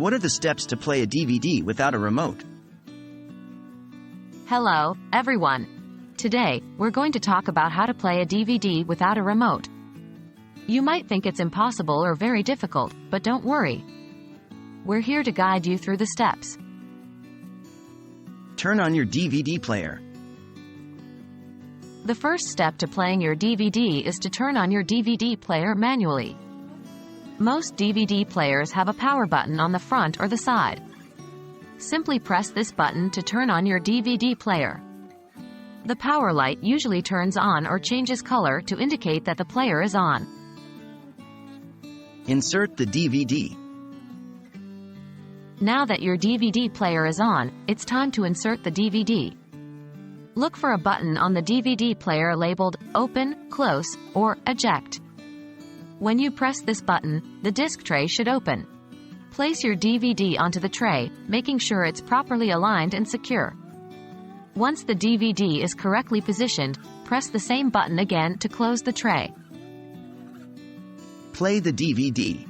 What are the steps to play a DVD without a remote? Hello, everyone. Today, we're going to talk about how to play a DVD without a remote. You might think it's impossible or very difficult, but don't worry. We're here to guide you through the steps. Turn on your DVD player. The first step to playing your DVD is to turn on your DVD player manually. Most DVD players have a power button on the front or the side. Simply press this button to turn on your DVD player. The power light usually turns on or changes color to indicate that the player is on. Insert the DVD. Now that your DVD player is on, it's time to insert the DVD. Look for a button on the DVD player labeled Open, Close, or Eject. When you press this button, the disc tray should open. Place your DVD onto the tray, making sure it's properly aligned and secure. Once the DVD is correctly positioned, press the same button again to close the tray. Play the DVD.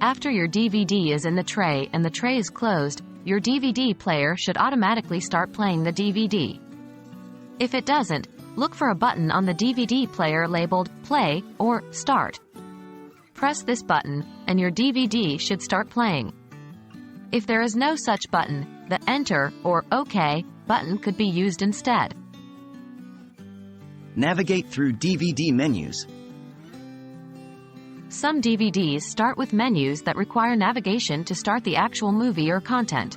After your DVD is in the tray and the tray is closed, your DVD player should automatically start playing the DVD. If it doesn't, look for a button on the DVD player labeled Play or Start. Press this button, and your DVD should start playing. If there is no such button, the Enter or OK button could be used instead. Navigate through DVD menus. Some DVDs start with menus that require navigation to start the actual movie or content.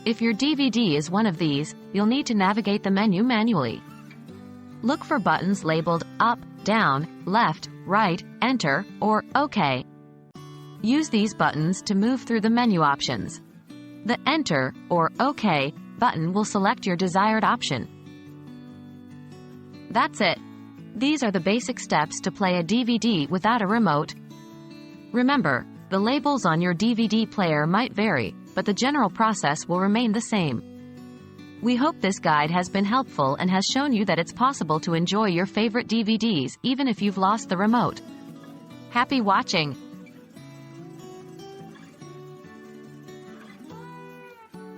If your DVD is one of these, you'll need to navigate the menu manually. Look for buttons labeled Up, Down, Left, Right, Enter, or OK. Use these buttons to move through the menu options. The Enter or OK button will select your desired option. That's it. These are the basic steps to play a DVD without a remote. Remember, the labels on your DVD player might vary, but the general process will remain the same. We hope this guide has been helpful and has shown you that it's possible to enjoy your favorite DVDs even if you've lost the remote. Happy watching!